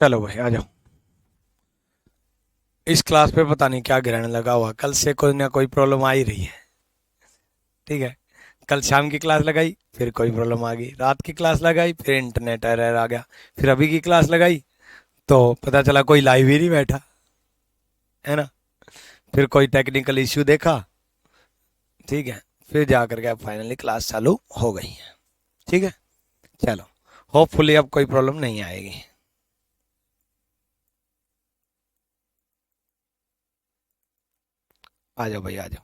चलो भाई आ जाओ। इस क्लास पे पता नहीं क्या ग्रहण लगा हुआ, कल से कोई ना कोई प्रॉब्लम आ ही रही है। ठीक है। कल शाम की क्लास लगाई, फिर कोई प्रॉब्लम आ गई, रात की क्लास लगाई, फिर इंटरनेट एरर आ गया, फिर अभी की क्लास लगाई तो पता चला कोई लाइव ही नहीं बैठा, है ना। फिर कोई टेक्निकल इश्यू देखा। ठीक है। फिर जा करके अब फाइनली क्लास चालू हो गई है। ठीक है। चलो, होपफुली अब कोई प्रॉब्लम नहीं आएगी। आ जाओ भाई आ जाओ।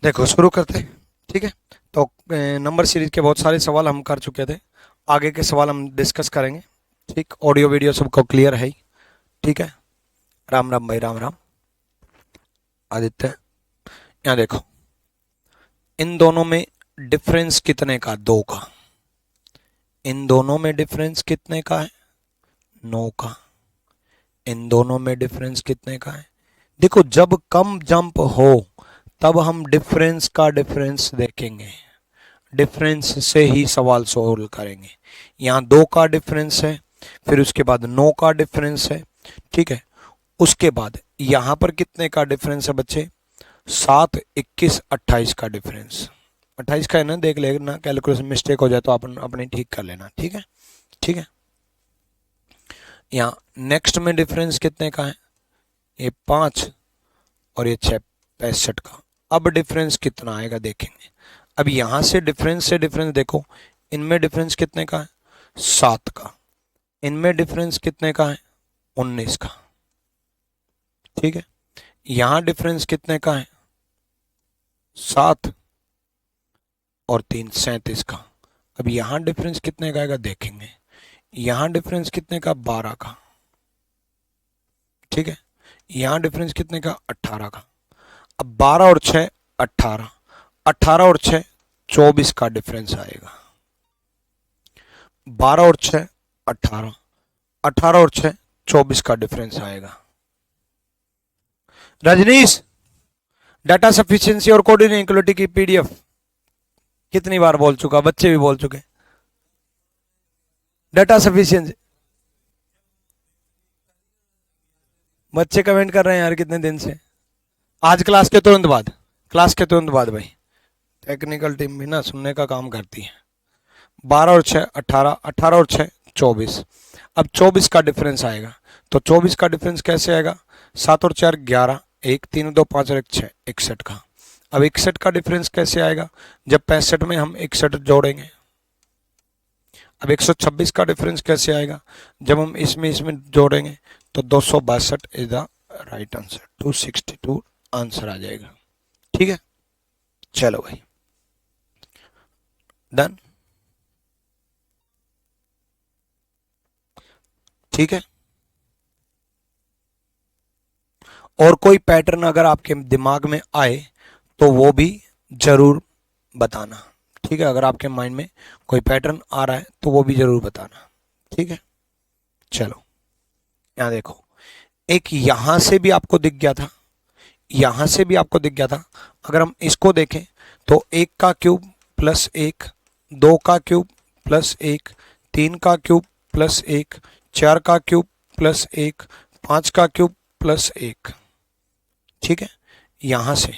देखो शुरू करते हैं। ठीक है। तो नंबर सीरीज के बहुत सारे सवाल हम कर चुके थे। आगे के सवाल हम डिस्कस करेंगे। ठीक, ऑडियो वीडियो सबको क्लियर है ही? ठीक है। राम राम भाई, राम राम। आदित्य, यहाँ देखो, इन दोनों में डिफरेंस कितने का? दो का। इन दोनों में डिफरेंस कितने का है? नौ का। इन दोनों में डिफरेंस कितने का है? देखो, जब कम जंप हो तब हम डिफरेंस का डिफरेंस देखेंगे, डिफरेंस से ही सवाल सोल्व करेंगे। यहाँ दो का डिफरेंस है, फिर उसके बाद नौ का डिफरेंस है। ठीक है। उसके बाद यहाँ पर कितने का डिफरेंस है बच्चे? 7, 21, 28 का डिफरेंस। 28 का है ना, देख लेना, कैलकुलेशन मिस्टेक हो जाए तो अपन अपने ठीक कर लेना। ठीक है। ठीक है। यहाँ नेक्स्ट में डिफरेंस कितने का है? ये 5 और ये 6, 65 का। अब डिफरेंस कितना आएगा देखेंगे। अब यहां से डिफरेंस देखो, इनमें डिफरेंस कितने का है? 7 का। इनमें डिफरेंस कितने का है? 19 का। ठीक है। यहां डिफरेंस कितने का है? 7 और 3, 37 का। अब यहां डिफरेंस कितने का आएगा देखेंगे। यहां डिफरेंस कितने का? 12 का। ठीक है। यहां डिफरेंस कितने का? 18 का। अब 12 और 6, 18। 18 और 6, 24 का डिफरेंस आएगा। 12 और 6, 18। 18 और 6, 24 का डिफरेंस आएगा। रजनीश, डाटा सफिशिएंसी और कोऑर्डिनेट इक्वलिटी की पीडीएफ कितनी बार बोल चुका, बच्चे भी बोल चुके। डाटा सफिशिएंसी, बच्चे कमेंट कर रहे हैं यार कितने दिन से। आज क्लास के तुरंत बाद, क्लास के तुरंत बाद भाई। टेक्निकल टीम भी ना सुनने का काम करती है। 12 और 6, 18। 18 और 6, 24। अब 24 का डिफरेंस आएगा। तो 24 का डिफरेंस कैसे आएगा? 7 और 4, 11। 1, 3, 2, 5 और 1, 6, 61 का। अब 61 का डिफरेंस कैसे आएगा? जब 65 में हम 61 जोड़ेंगे। अब 126 का डिफरेंस कैसे आएगा? जब हम इसमें इसमें जोड़ेंगे। तो 262 is the right answer. 262 answer आ जाएगा। ठीक है। चलो भाई, डन। ठीक है। और कोई पैटर्न अगर आपके दिमाग में आए तो वो भी जरूर बताना। ठीक है। अगर आपके माइंड में कोई पैटर्न आ रहा है तो वो भी जरूर बताना। ठीक है। चलो, यहाँ देखो, एक यहां से भी आपको दिख गया था, यहां से भी आपको दिख गया था। अगर हम इसको देखें तो 1 का क्यूब प्लस 1, 2 का क्यूब प्लस 1, 3 का क्यूब प्लस 1, 4 का क्यूब प्लस 1, 5 का क्यूब प्लस 1। ठीक है। यहां से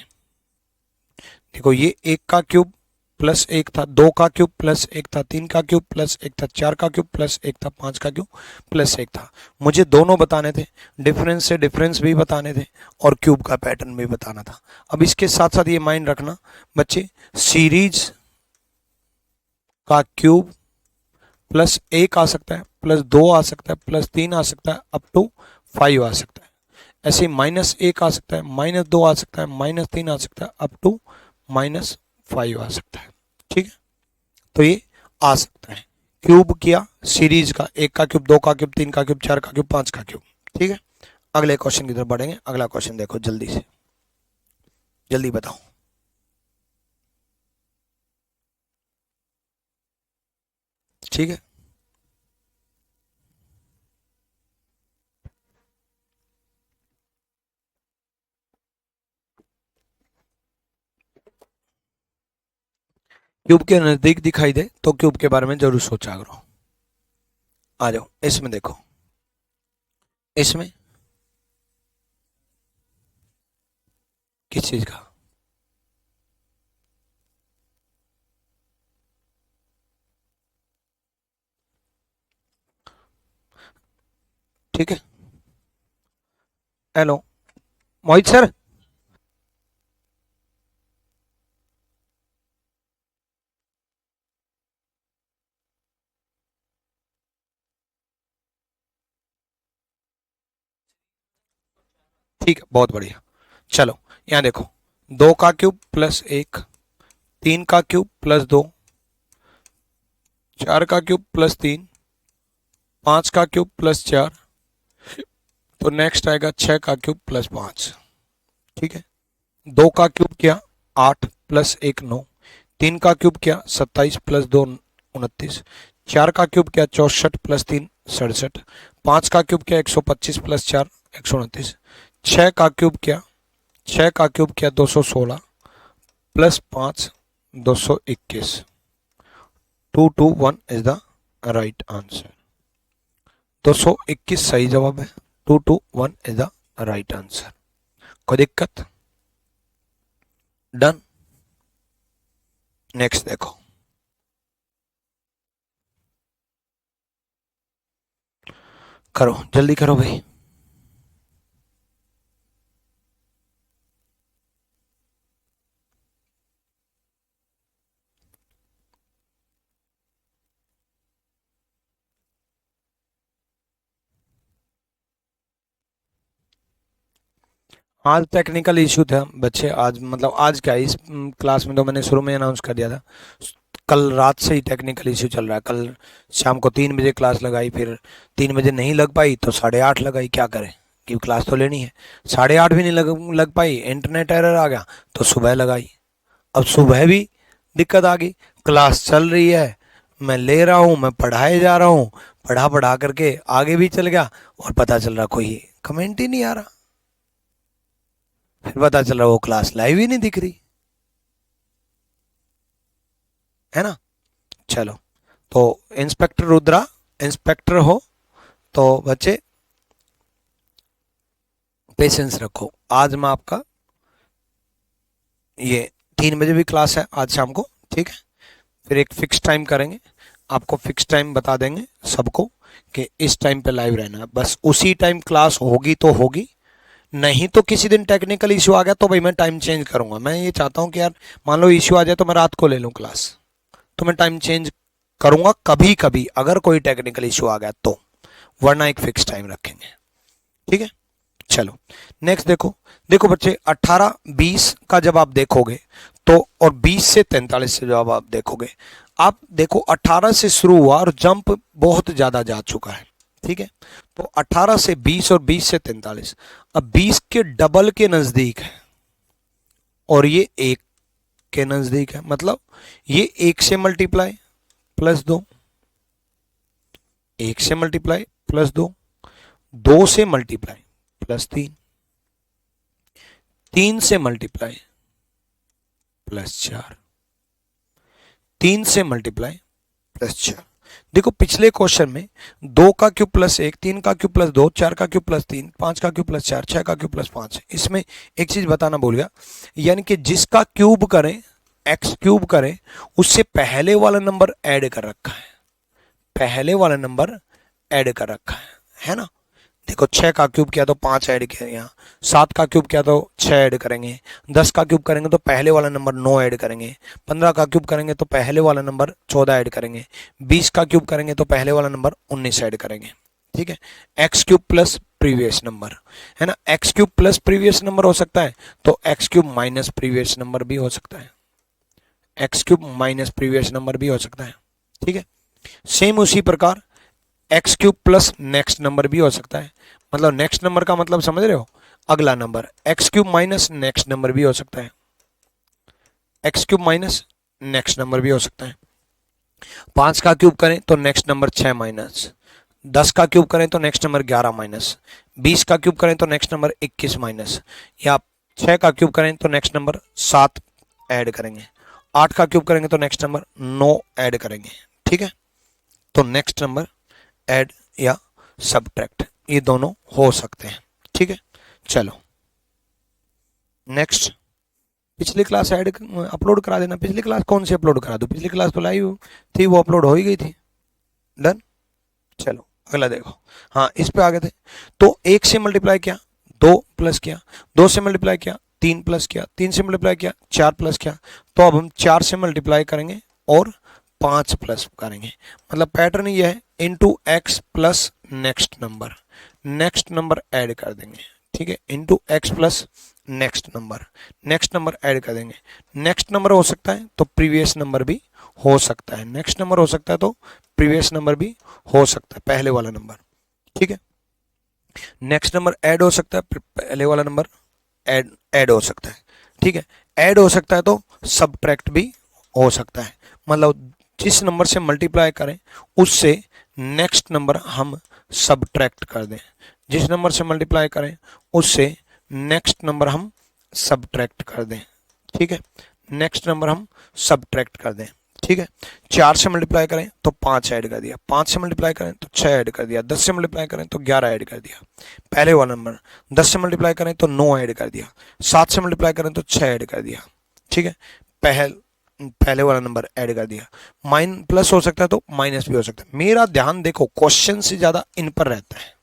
देखो, ये 1 का क्यूब प्लस 1 था, 2 का क्यूब प्लस 1 था, 3 का क्यूब प्लस 1 था, 4 का क्यूब प्लस 1 था, 5 का क्यूब प्लस 1 था। मुझे दोनों बताने थे, डिफरेंस से डिफरेंस भी बताने थे और क्यूब का पैटर्न भी बताना था। अब इसके साथ साथ ये माइंड रखना बच्चे, सीरीज का क्यूब प्लस 1 आ सकता है, प्लस 2 आ सकता है, प्लस 3 आ सकता है, अप टू 5 आ सकता है। ऐसे -1 आ सकता है, -2 आ सकता है, -3 आ सकता है, अप टू -5 आ सकता है। ठीक है। तो ये आ सकता है। क्यूब किया सीरीज का, 1 का क्यूब, 2 का क्यूब, 3 का क्यूब, 4 का क्यूब, 5 का क्यूब। ठीक है। अगले क्वेश्चन की तरफ बढ़ेंगे। अगला क्वेश्चन देखो जल्दी से, जल्दी बताओ। ठीक है। क्यूब के नजदीक दिखाई दे तो क्यूब के बारे में जरूर सोचा करो। आ जाओ इसमें देखो, इसमें किस चीज का, ठीक है। हेलो मोहित सर, ठीक है, बहुत बढ़िया। चलो यहाँ देखो, 2 का क्यूब प्लस 1, 3 का क्यूब प्लस 2, 4 का क्यूब प्लस 3, 5 का क्यूब प्लस 4, तो नेक्स्ट आएगा 6 का क्यूब प्लस 5, ठीक है। 2 का क्यूब किया 8 प्लस 1 9, 3 का क्यूब किया 27 प्लस 2 29, 4 का क्यूब किया 64 प्लस 3 67, 5 का क्यूब किया 125 प्लस 4 129, 6 का क्यूब किया 216 plus 5 221, 221 is the right answer. 221 सही जवाब है, 221 इज द राइट आंसर। कोई दिक्कत? डन। नेक्स्ट देखो, करो जल्दी करो भाई। आज टेक्निकल इशू था बच्चे, आज मतलब आज क्या, इस क्लास में तो मैंने शुरू में अनाउंस कर दिया था। कल रात से ही टेक्निकल इशू चल रहा है। कल शाम को 3 बजे क्लास लगाई, फिर 3 बजे नहीं लग पाई तो 8:30 लगाई। क्या करें, कि क्लास तो लेनी है। 8:30 भी नहीं लग पाई, इंटरनेट एरर आ गया, तो सुबह लगाई। अब सुबह भी दिक्कत आ गई, क्लास चल रही है, मैं ले रहा हूँ, मैं पढ़ाए जा रहा हूँ, पढ़ा पढ़ा करके आगे भी चल गया, और पता चल रहा कोई कमेंट ही नहीं आ रहा। फिर पता चल रहा वो क्लास लाइव ही नहीं दिख रही है ना। चलो, तो इंस्पेक्टर रुद्रा, इंस्पेक्टर हो तो बच्चे पेशेंस रखो। आज मैं आपका ये 3 बजे भी क्लास है आज शाम को, ठीक है। फिर एक फिक्स टाइम करेंगे, आपको फिक्स टाइम बता देंगे सबको कि इस टाइम पे लाइव रहना है। बस उसी टाइम क्लास होगी तो होगी, नहीं तो किसी दिन टेक्निकल इशू आ गया तो भाई मैं टाइम चेंज करूंगा। मैं ये चाहता हूं कि यार मान लो इशू आ जाए तो मैं रात को ले लूं क्लास, तो मैं टाइम चेंज करूंगा कभी कभी अगर कोई टेक्निकल इशू आ गया तो, वरना एक फिक्स टाइम रखेंगे, ठीक है। चलो नेक्स्ट देखो, देखो बच्चे 18 20 का जब आप देखोगे तो, और 20 से 43 से जब आप देखोगे, आप देखो 18 से शुरू हुआ और जंप बहुत ज्यादा जा चुका है, ठीक है। तो 18 से 20 और 20 से 43, अब 20 के डबल के नजदीक है, और ये 1 के नजदीक है, मतलब ये 1 से मल्टीप्लाई प्लस 2, 1 से मल्टीप्लाई प्लस 2, 2 से मल्टीप्लाई प्लस 3, 3 से मल्टीप्लाई प्लस 4, 3 से मल्टीप्लाई प्लस 4। देखो पिछले क्वेश्चन में 2 का क्यूब प्लस 1, 3 का क्यूब प्लस 2, 4 का क्यूब प्लस 3, 5 का क्यूब प्लस 4, 6 का क्यूब प्लस 5। इसमें एक चीज बताना भूल गया, यानी कि जिसका क्यूब करें, एक्स क्यूब करें, उससे पहले वाला नंबर ऐड कर रखा है, पहले वाला नंबर ऐड कर रखा है ना। देखो 6 का क्यूब किया तो 5 ऐड किया, यहाँ 7 का क्यूब किया तो 6 ऐड करेंगे, 10 का क्यूब करेंगे तो पहले वाला नंबर 9 ऐड करेंगे, 15 का क्यूब करेंगे तो पहले वाला नंबर 14 ऐड करेंगे, 20 का क्यूब करेंगे तो पहले वाला नंबर 19 ऐड करेंगे, ठीक है। X cube plus previous number है ना, x cube plus previous number हो सकता है, तो x cube minus previous number भी हो सकता है, x cube minus previous number भी हो सकता है, ठीक है। सेम उसी प्रकार x cube plus next number भी हो सकता है, मतलब नेक्स्ट नंबर का मतलब समझ रहे हो, अगला number. X cube minus next number भी हो सकता है, x cube minus next number भी हो सकता है। 5 का क्यूब करें तो नेक्स्ट नंबर 6 माइनस, 10 का क्यूब करें तो नेक्स्ट नंबर 11 माइनस, 20 का क्यूब करें तो नेक्स्ट नंबर 21 माइनस, या 6 का क्यूब करें तो नेक्स्ट नंबर 7 ऐड करेंगे, 8 का क्यूब करेंगे तो नेक्स्ट नंबर 9 ऐड करेंगे, ठीक है। तो नेक्स्ट नंबर ऐड या सबट्रैक्ट ये दोनों हो सकते हैं, ठीक है। चलो नेक्स्ट, पिछली क्लास ऐड अपलोड करा देना। पिछली क्लास कौन सी अपलोड करा दूं? पिछली क्लास तो लाइव थी, वो अपलोड हो ही गई थी। डन। चलो अगला देखो, हाँ इस पे आ गए थे। तो 1 से मल्टीप्लाई किया 2 प्लस किया, 2 से मल्टीप्लाई किया 3 प्लस किया, 3 से मल्टीप्लाई किया 4 प्लस किया। तो अब हम 4 से मल्टीप्लाई करेंगे और 5 प्लस करेंगे। मतलब पैटर्न ये है, into x plus next number add कर देंगे, ठीक है। Into x plus next number add कर देंगे। नेक्स्ट नंबर हो सकता है तो प्रीवियस नंबर भी हो सकता है, नेक्स्ट नंबर हो सकता है तो प्रीवियस नंबर भी हो सकता है, पहले वाला नंबर, ठीक है। नेक्स्ट नंबर ऐड हो सकता है, पहले वाला नंबर ऐड हो सकता है, ठीक है। ऐड हो सकता है तो सबट्रैक्ट भी हो सकता है। मतलब जिस नंबर से मल्टीप्लाई करें उससे नेक्स्ट नंबर हम सबट्रैक्ट कर दें, जिस नंबर से मल्टीप्लाई करें उससे नेक्स्ट नंबर हम सबट्रैक्ट कर दें, ठीक है। नेक्स्ट नंबर हम सबट्रैक्ट कर दें, ठीक है। 4 से मल्टीप्लाई करें तो 5 ऐड कर दिया, 5 से मल्टीप्लाई करें तो 6 ऐड कर दिया, 10 से मल्टीप्लाई करें तो 11 ऐड कर दिया, पहले वाला नंबर। 10 से मल्टीप्लाई करें तो 9 ऐड कर दिया, 7 से मल्टीप्लाई करें तो 6 ऐड कर दिया, ठीक है। पहले वाला नंबर ऐड कर दिया। माइन प्लस हो सकता है तो माइनस भी हो सकता है। मेरा ध्यान देखो क्वेश्चन से ज्यादा इन पर रहता है,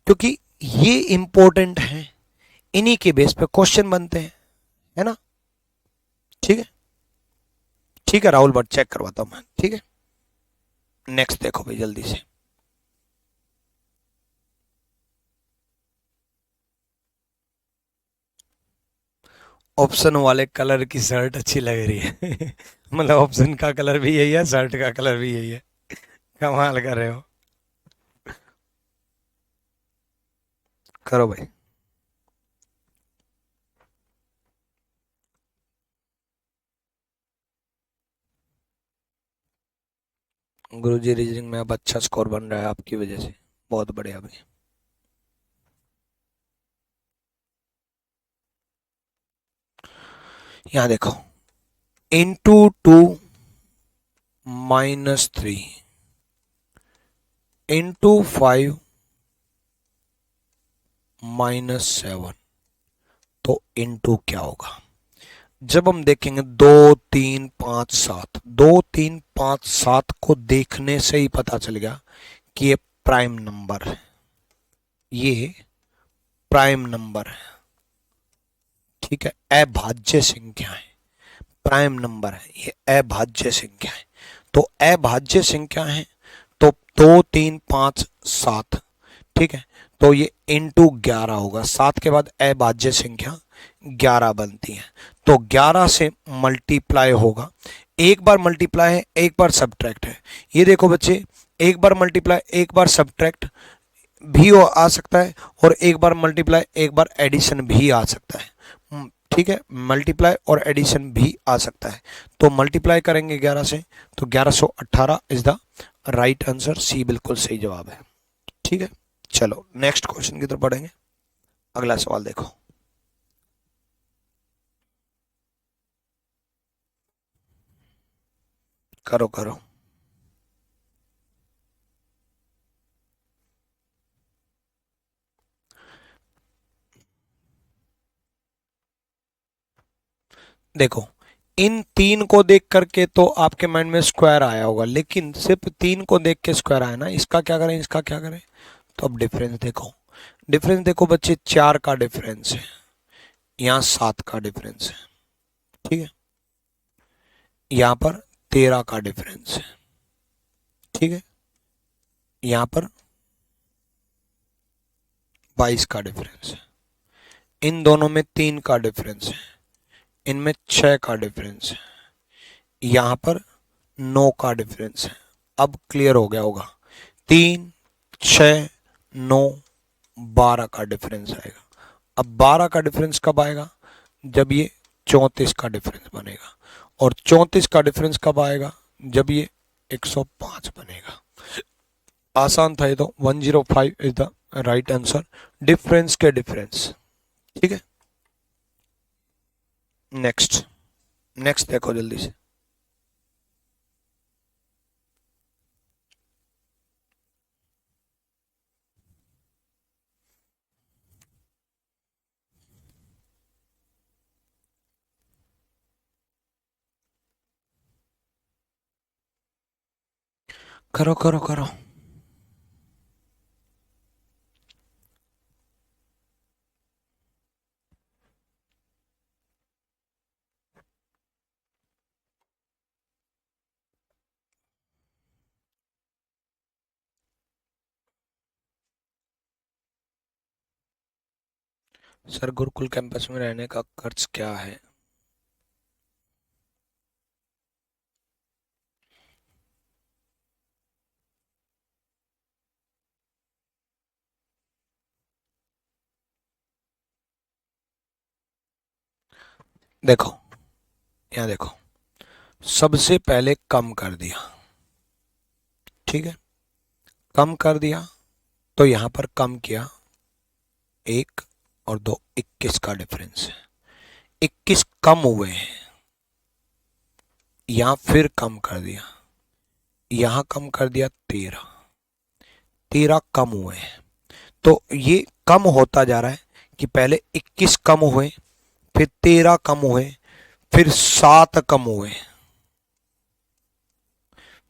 क्योंकि ये इंपॉर्टेंट है, इन्हीं के बेस पे क्वेश्चन बनते हैं, है ना, ठीक है। ठीक है राहुल भट्ट, चेक करवाता हूं मैं, ठीक है। नेक्स्ट देखो भाई जल्दी से। ऑप्शन वाले कलर की शर्ट अच्छी लग रही है मतलब ऑप्शन का कलर भी यही है, शर्ट का कलर भी यही है, कमाल कर रहे हो। करो भाई। गुरुजी रीजनिंग में अब अच्छा स्कोर बन रहा है आपकी वजह से, बहुत बढ़िया भाई। यहां देखो, इंटू 2 -3 इंटू 5 -7, तो इंटू क्या होगा? जब हम देखेंगे 2 3 5 7, 2 3 5 7 को देखने से ही पता चल गया कि ये प्राइम नंबर है, ये प्राइम नंबर है, ठीक है। अभाज्य संख्या है, प्राइम नंबर है, ये अभाज्य संख्या है। तो अभाज्य संख्या है तो 2 3 5 7, ठीक है। तो ये इंटू 11 होगा, 7 के बाद अभाज्य संख्या 11 बनती है, तो 11 से मल्टीप्लाई होगा। एक बार मल्टीप्लाई है, एक बार सब्ट्रैक्ट है। ये देखो बच्चे, एक बार मल्टीप्लाई एक बार सब्ट्रैक्ट भी आ सकता है, और एक बार मल्टीप्लाई एक बार एडिशन भी आ सकता है, ठीक है। मल्टीप्लाई और एडिशन भी आ सकता है। तो मल्टीप्लाई करेंगे 11 से तो 1118 इज द राइट आंसर, सी बिल्कुल सही जवाब है, ठीक है। चलो नेक्स्ट क्वेश्चन की तरफ बढ़ेंगे। अगला सवाल देखो, करो करो। देखो इन 3 को देख करके तो आपके माइंड में स्क्वायर आया होगा, लेकिन सिर्फ 3 को देख के स्क्वायर आया ना, इसका क्या करें इसका क्या करें? तो अब डिफरेंस देखो, डिफरेंस देखो बच्चे, 4 का डिफरेंस है, यहाँ 7 का डिफरेंस है, ठीक है। यहाँ पर 13 का डिफरेंस है, ठीक है। यहाँ पर 22 का डिफरेंस है। इन दोनों में 3 का डिफरेंस है, इनमें 6 का डिफरेंस है, यहाँ पर 9 का डिफरेंस है। अब क्लियर हो गया होगा, 3 6 9 12 का डिफरेंस आएगा। अब 12 का डिफरेंस कब आएगा? जब ये 34 का डिफरेंस बनेगा, और 34 का डिफरेंस कब आएगा? जब ये 105 बनेगा। आसान था ये तो, 105 is the right answer, difference के डिफरेंस, ठीक है। नेक्स्ट, नेक्स्ट देखो जल्दी से। करो करो करो। सर गुरुकुल कैंपस में रहने का खर्च क्या है? देखो, यहाँ देखो, सबसे पहले कम कर दिया, ठीक है, कम कर दिया तो यहां पर कम किया, 1 और 2, 21 का डिफरेंस है। 21 कम हुए हैं, यहां फिर कम कर दिया, यहां कम कर दिया 13, 13 कम हुए हैं। तो ये कम होता जा रहा है कि पहले 21 कम हुए, फिर 13 कम हुए, फिर 7 कम हुए,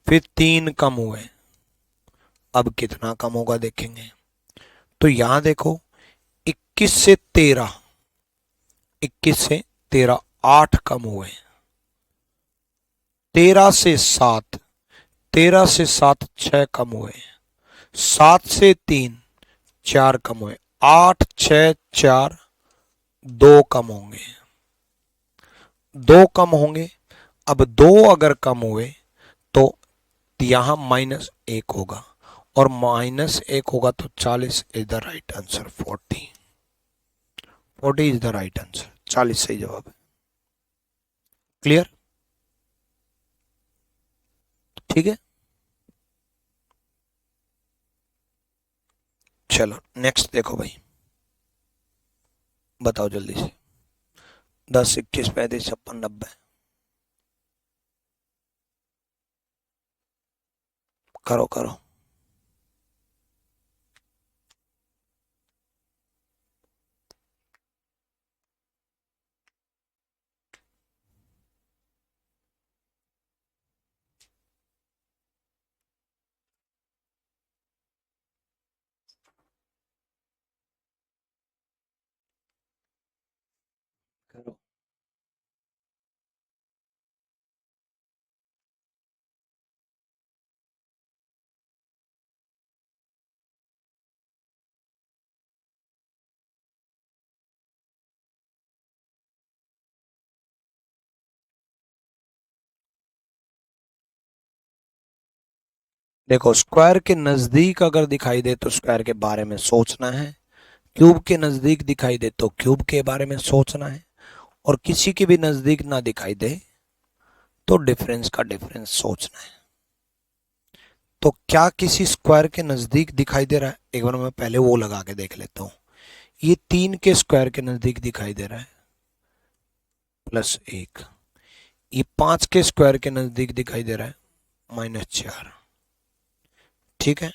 फिर 3 कम हुए। अब कितना कम होगा देखेंगे। तो यहां देखो, 21 से 13, 21 से 13, 8 कम हुए, 13 से 7, 13 से 7, 6 कम हुए, 7 से 3, 4 कम हुए, 8, 6, 4, 2 कम होंगे, 2 कम होंगे। अब 2 अगर कम हुए तो यहां -1 होगा, और -1 होगा तो 40 is the right answer. 40 is the right answer, 40 सही जवाब है। क्लियर? ठीक है, चलो नेक्स्ट देखो भाई, बताओ जल्दी से। 10, 21, 35, 56, 90। करो करो। करो। देखो, स्क्वायर के नजदीक अगर दिखाई दे तो स्क्वायर के बारे में सोचना है, क्यूब के नजदीक दिखाई दे तो क्यूब के बारे में सोचना है, और किसी के भी नजदीक ना दिखाई दे तो डिफरेंस का डिफरेंस सोचना है। तो क्या किसी स्क्वायर के नजदीक दिखाई दे रहा है? एक बार मैं पहले वो लगा के देख लेता हूं। ये 3 के स्क्वायर के नजदीक दिखाई दे रहा है, +1। ये 5 के स्क्वायर के नजदीक दिखाई दे रहा है, -4। ठीक है,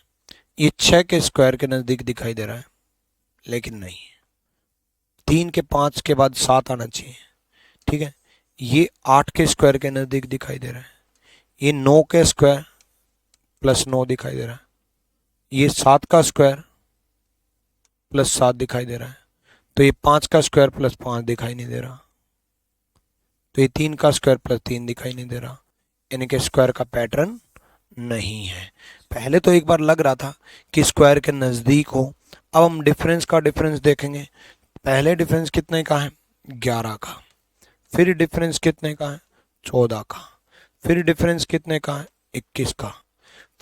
ये 6 के स्क्वायर के नजदीक दिखाई दे रहा है, लेकिन नहीं, 3 के 5 के बाद 7 आना चाहिए। ठीक है, ये 8 के स्क्वायर के नजदीक दिखाई दे रहा है, ये 9 के स्क्वायर +9 दिखाई दे रहा है, ये 7 का स्क्वायर +7 दिखाई दे रहा है, तो ये 5 का स्क्वायर +5 दिखाई नहीं दे रहा, तो ये 3 का स्क्वायर +3 दिखाई नहीं दे रहा, यानी कि स्क्वायर का पैटर्न नहीं है। पहले तो एक बार लग रहा था कि स्क्वायर के नजदीक हो। अब हम डिफरेंस का डिफरेंस देखेंगे। पहले डिफरेंस कितने का है? 11 का। फिर डिफरेंस कितने का है? 14 का। फिर डिफरेंस कितने का है? 21 का।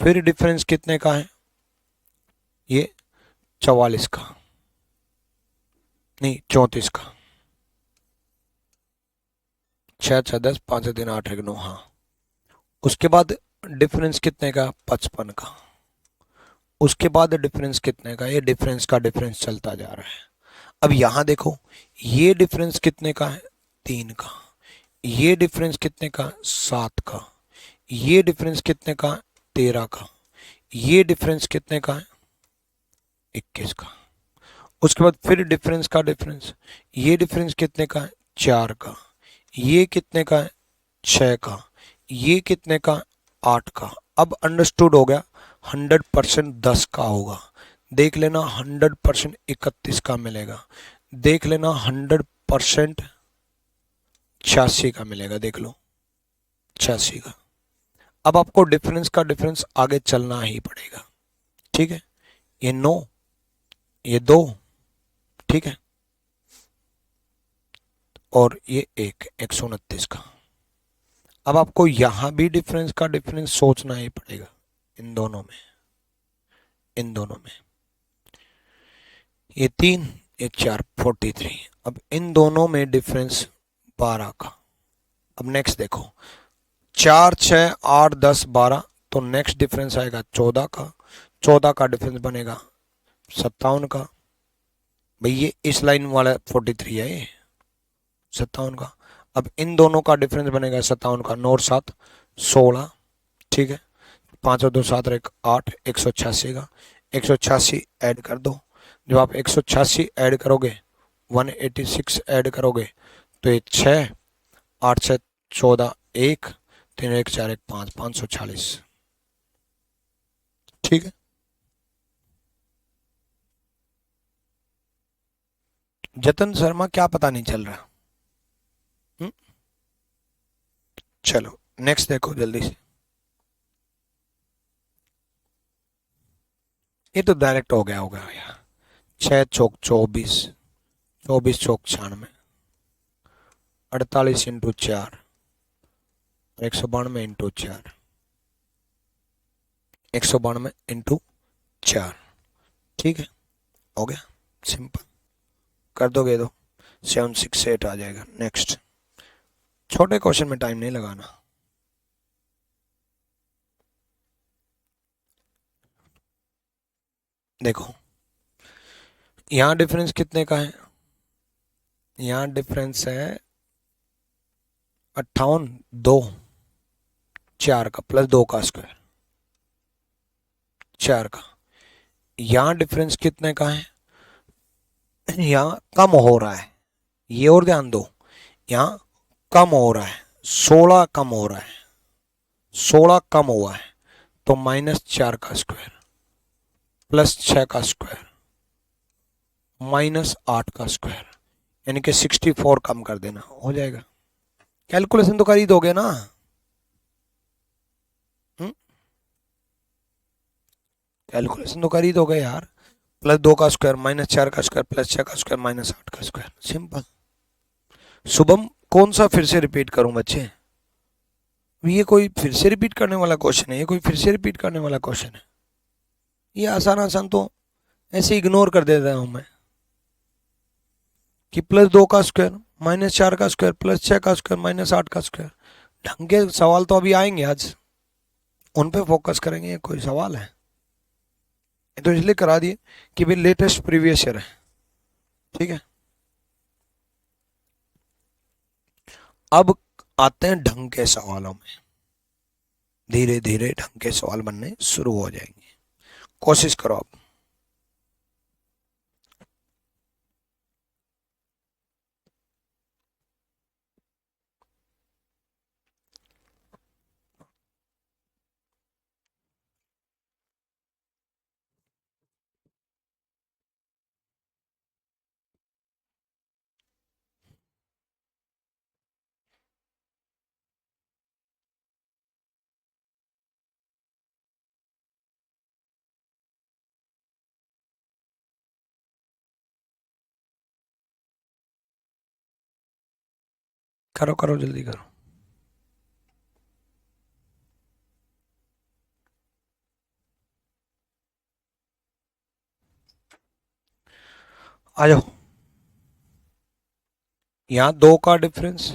फिर डिफरेंस कितने का है? ये 44 का, नहीं 34 का। 6, 6, 10, 5, 3, 8, 1, 9। हाँ, उसके बाद डिफरेंस कितने का? 55 का। उसके बाद डिफरेंस कितने का? ये डिफरेंस का डिफरेंस चलता जा रहा है। अब यहां देखो, ये डिफरेंस कितने का है? 3 का। ये डिफरेंस कितने का, 7 का। ये डिफरेंस कितने का, 13 का। ये डिफरेंस कितने का है, 21 का। उसके बाद फिर डिफरेंस का डिफरेंस, ये डिफरेंस कितने का है, 4 का। ये कितने का है, 6 का। ये कितने का, 8 का। अब अंडरस्टूड हो गया, 100% 10 का होगा। देख लेना 100% 31 का मिलेगा। देख लेना 100% 86 का मिलेगा, देख लो 86 का। अब आपको डिफरेंस का डिफरेंस आगे चलना ही पड़ेगा, ठीक है। ये 9, ये 2, ठीक है, और ये 129 का। अब आपको यहां भी डिफरेंस का डिफरेंस सोचना ही पड़ेगा, इन दोनों में, इन दोनों में। ये 3, ये 4, 43। अब इन दोनों में डिफरेंस 12 का। अब नेक्स्ट देखो, 4, 6, 8, 10, 12, तो नेक्स्ट डिफरेंस आएगा 14 का। 14 का डिफरेंस बनेगा 57 का। भाई ये इस लाइन वाला 43 है, ये 57 का। अब इन दोनों का डिफरेंस बनेगा 57 का। 9 और 7 16, ठीक है। 5 और 2 7 और 1 8, 186 का। 186 ऐड कर दो। जब आप 186 ऐड करोगे, 186 ऐड करोगे, तो ये 6, 8 6 14, 1 3 1 4 1 5, 540, ठीक है। जतन शर्मा क्या पता नहीं चल रहा। हुँ? चलो नेक्स्ट देखो जल्दी से। ये तो डायरेक्ट हो गया होगा यार। 6 चौक 24, 24 चौक 96, 48 इंटू 4, 192 इंटू 4, 192 इंटू 4, ठीक है। हो गया, सिंपल कर दोगे तो 768 आ जाएगा। नेक्स्ट, छोटे क्वेश्चन में टाइम नहीं लगाना। देखो यहाँ डिफरेंस कितने का है, यहाँ डिफरेंस है 58, 2 4 का, प्लस 2 का स्क्वायर 4 का। यहाँ डिफरेंस कितने का है, यहाँ कम हो रहा है, ये और ध्यान दो, यहाँ कम हो रहा है, 16 कम हो रहा है, 16 कम हुआ है, तो -4 का स्क्वायर प्लस 6 का स्क्वायर -8 का स्क्वायर, यानी कि 64 कम कर देना, हो जाएगा। कैलकुलेशन तो कर ही दोगे ना। कैलकुलेशन तो कर ही दोगे यार। +2 का स्क्वायर, -4 का स्क्वायर, +6 का स्क्वायर, -8 का स्क्वायर, सिंपल। शुभम कौन सा फिर से रिपीट करूं बच्चे, ये कोई फिर से रिपीट करने वाला क्वेश्चन है, ये कोई फिर से रिपीट करने वाला क्वेश्चन है। ये आसान आसान तो ऐसे इग्नोर कर देता हूं मैं, कि +2 का स्क्वायर, -4 का स्क्वायर, +6 का स्क्वायर, -8 का स्क्वायर। ढंग के सवाल तो अभी आएंगे आज, उन पे फोकस करेंगे। ये कोई सवाल है, ये तो इसलिए करा दिए कि भाई लेटेस्ट प्रीवियस ईयर है, ठीक है। अब आते हैं ढंग के सवालों में, धीरे धीरे ढंग के सवाल बनने शुरू हो जाएंगे, कोशिश करो आप। करो करो जल्दी करो। आ जाओ, यहाँ 2 का डिफरेंस,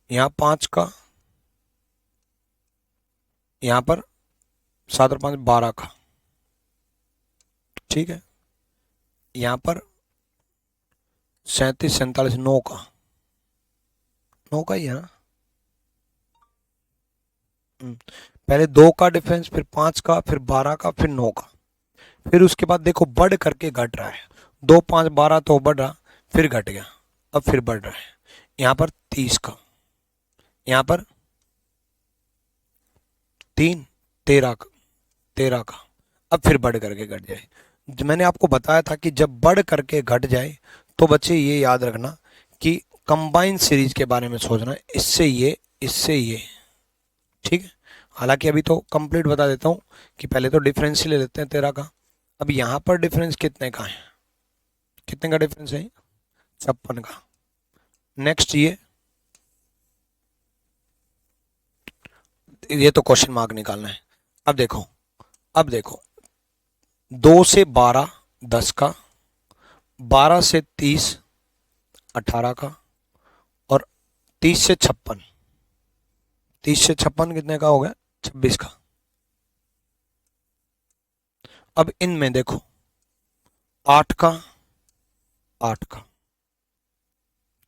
यहाँ 5 का, यहाँ पर 7 और 5 12 का, ठीक है। यहाँ पर 37 47 9 का, 9 का ही है ना। पहले 2 का डिफरेंस, फिर 5 का, फिर 12 का, फिर 9 का, फिर उसके बाद देखो बढ़ करके घट रहा है। 2 5 12 तो बढ़ रहा, फिर घट गया, अब फिर बढ़ रहा है। यहाँ पर 30 का, यहाँ पर 3 13 का, 13 का, अब फिर बढ़ करके घट जाए। मैंने आपको बताया था कि जब बढ़ करके घट जाए तो बच्चे ये याद रखना कि कंबाइन सीरीज के बारे में सोचना, इससे ये, इससे ये, ठीक है। हालांकि अभी तो कंप्लीट बता देता हूँ कि पहले तो डिफरेंस ही ले लेते हैं 13 का। अब यहाँ पर डिफरेंस कितने का है, कितने का डिफरेंस है, 56 का। नेक्स्ट ये तो क्वेश्चन मार्क निकालना है। अब देखो, अब देखो 2 से 12 10 का, 12 से 30 18 का, और 30 से 56, 30 से 56 कितने का हो गया, 26 का। अब इनमें देखो 8 का, 8 का,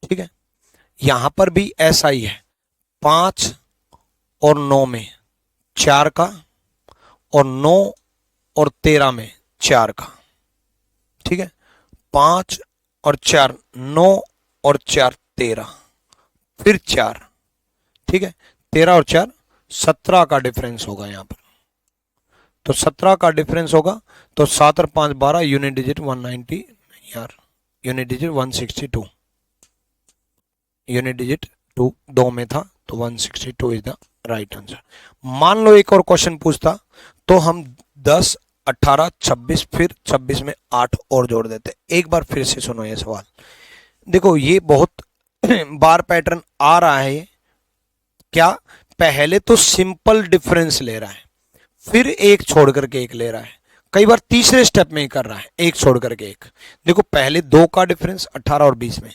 ठीक है। यहां पर भी ऐसा ही है, 5 और 9 में 4 का, और 9 और 13 में 4 का, ठीक है। 5 और 4 9, और 4 13, फिर 4, ठीक है। 13 और 4 17 का डिफरेंस होगा यहाँ पर। तो 17 का डिफरेंस होगा, तो 7 और 5 12, यूनिट डिजिट 190 यार, यूनिट डिजिट 162, यूनिट डिजिट 2 में था, तो 162 इज द राइट आंसर। मान लो एक और क्वेश्चन पूछता तो हम 10 18 26, फिर 26 में 8 और जोड़ देते। एक बार फिर से सुनो ये सवाल, देखो ये बहुत बार पैटर्न आ रहा है। क्या, पहले तो सिंपल डिफरेंस ले रहा है, फिर एक छोड़ करके एक ले रहा है, कई बार तीसरे स्टेप में ही कर रहा है, एक छोड़ करके एक। देखो पहले 2 का डिफरेंस 18 और 20 में,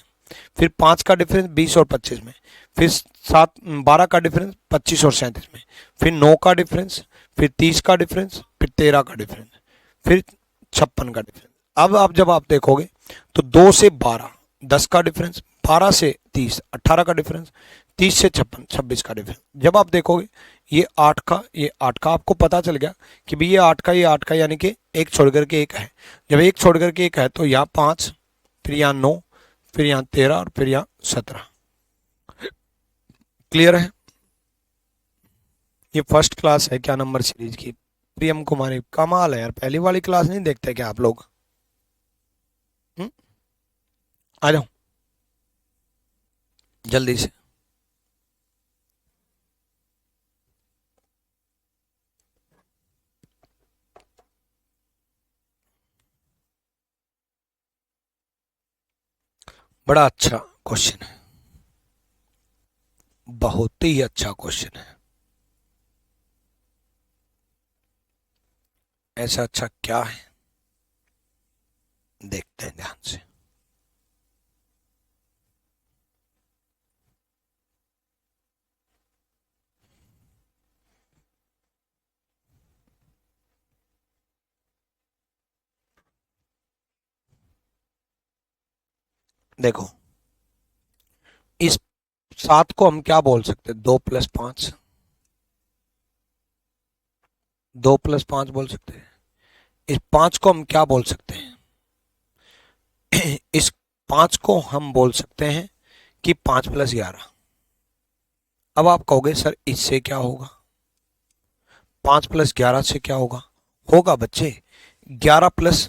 फिर 5 का डिफरेंस 20 और 25 में, फिर 12 का डिफरेंस 25 और 37 में, फिर 9 का डिफरेंस, फिर 30 का डिफरेंस, फिर 13 का डिफरेंस, फिर 56 का डिफरेंस। अब आप जब आप देखोगे तो 2 से 12 10 का डिफरेंस, 12 से 30 18 का डिफरेंस, 30 से 56 26 का डिफरेंस। जब आप देखोगे ये 8 का, ये 8 का, आपको पता चल गया कि भाई ये 8 का, ये 8 का, यानी कि एक छोड़ करके एक है। जब एक छोड़ करके एक है तो यहाँ 5, फिर यहाँ 9, फिर यहाँ 13, और फिर यहाँ 17। क्लियर है। ये फर्स्ट क्लास है क्या नंबर सीरीज की, प्रियम कुमारी। कमाल है यार, पहली वाली क्लास नहीं देखते क्या आप लोग। आ जाओ जल्दी से। बड़ा अच्छा क्वेश्चन है, बहुत ही अच्छा क्वेश्चन है। ऐसा अच्छा क्या है, देखते हैं ध्यान से। देखो इस 7 को हम क्या बोल सकते हैं, 2 + 5, 2 + 5 बोल सकते हैं। इस 5 को हम क्या बोल सकते हैं, इस 5 को हम बोल सकते हैं कि 5 + 11। अब आप कहोगे सर इससे क्या होगा, 5 + 11 से क्या होगा, होगा बच्चे 11 +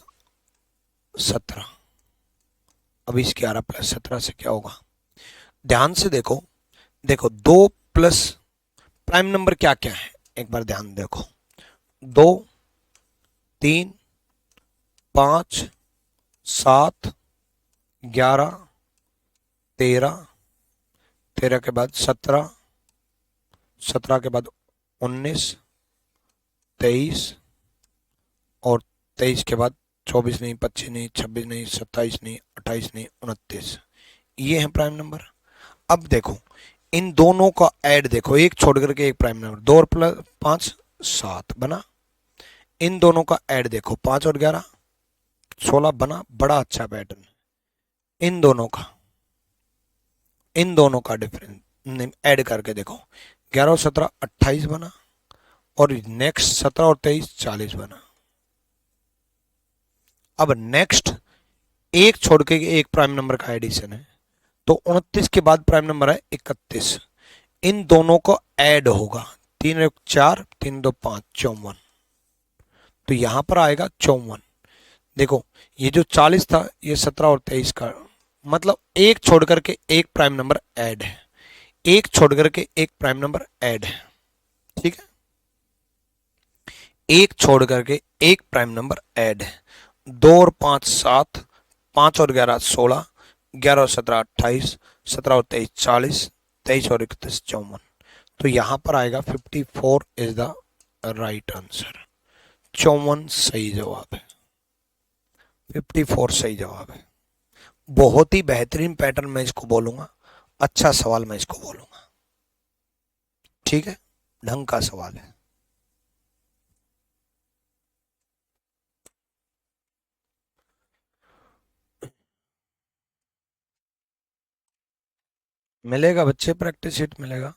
17। अब इस 11 + 17 से क्या होगा, ध्यान से देखो। देखो 2 प्लस प्राइम नंबर क्या क्या है, एक बार ध्यान देखो। 2 3 5 7 11 13, 13 के बाद 17, 17 के बाद 19 23, और 23 के बाद 24 नहीं, 25 नहीं, 26 नहीं, 27 नहीं, 28 नहीं, 29। ये है प्राइम नंबर। अब देखो इन दोनों का ऐड देखो, एक छोड़ करके एक प्राइम नंबर, 2 + 5 7 बना। इन दोनों का ऐड देखो, 5 और 11 16 बना। बड़ा अच्छा पैटर्न। इन दोनों का, इन दोनों का डिफरेंस ऐड करके देखो, 11 और 17 28 बना, और नेक्स्ट 17 और 23 40 बना। अब नेक्स्ट एक छोड़ के एक प्राइम नंबर का एडिशन है, तो 29 के बाद प्राइम नंबर है 31, इन दोनों को ऐड होगा, 3 एक 4, 3 2 5, 54, तो यहां पर आएगा 54। देखो ये जो 40 था ये 17 और 23 का, मतलब एक छोड़ करके एक प्राइम नंबर ऐड है, एक छोड़ करके एक प्राइम नंबर ऐड है, ठीक है, एक छोड़ करके एक प्राइम नंबर ऐड है। 2 और 5 7, 5 और 11 16, 11 और 17 28, 17 और 23 40, 23 और 31 54, तो यहां पर आएगा 54 इज द राइट आंसर। 54 सही जवाब है, 54 सही जवाब है। बहुत ही बेहतरीन पैटर्न मैं इसको बोलूंगा, अच्छा सवाल मैं इसको बोलूंगा, ठीक है, ढंग का सवाल है। मिलेगा बच्चे, प्रैक्टिस शीट मिलेगा।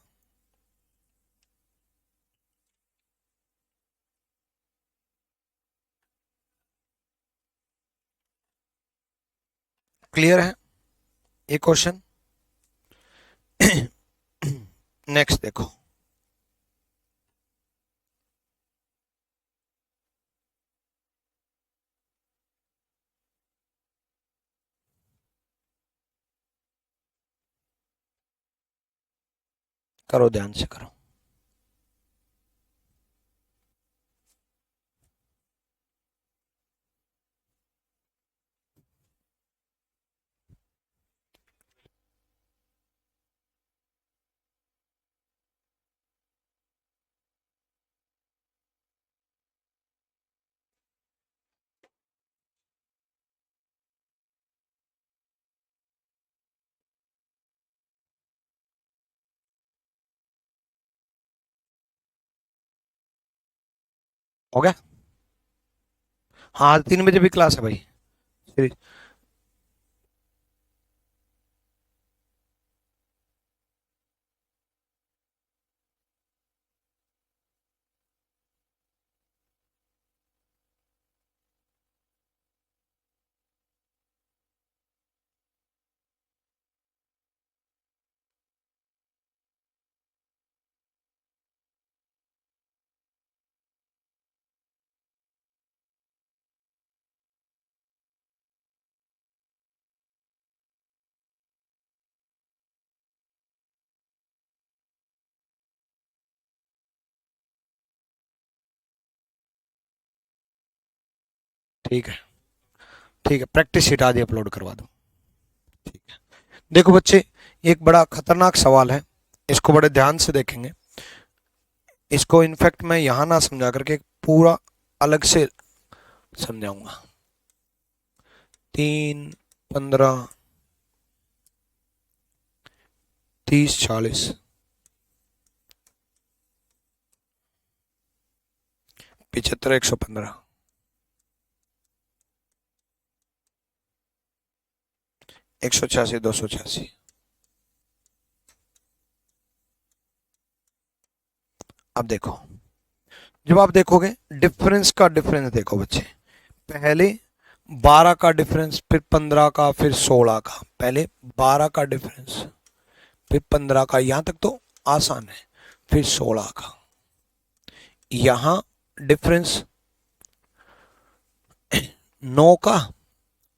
क्लियर है ये क्वेश्चन? नेक्स्ट देखो, करो ध्यान से करो। हो गया? हाँ 3 बजे भी क्लास है भाई। ठीक है, ठीक है, प्रैक्टिस शीट आज अपलोड करवा दो। ठीक है, देखो बच्चे, एक बड़ा खतरनाक सवाल है, इसको बड़े ध्यान से देखेंगे। इसको इनफैक्ट मैं यहां ना समझा करके पूरा अलग से समझाऊंगा। 3 15 30 40, 75 115, 186 286। अब देखो, जब आप देखोगे डिफरेंस का डिफरेंस देखो बच्चे, पहले 12 का डिफरेंस, फिर 15 का, फिर 16 का, पहले 12 का डिफरेंस, फिर 15 का, यहां तक तो आसान है, फिर 16 का, यहां डिफरेंस 9 का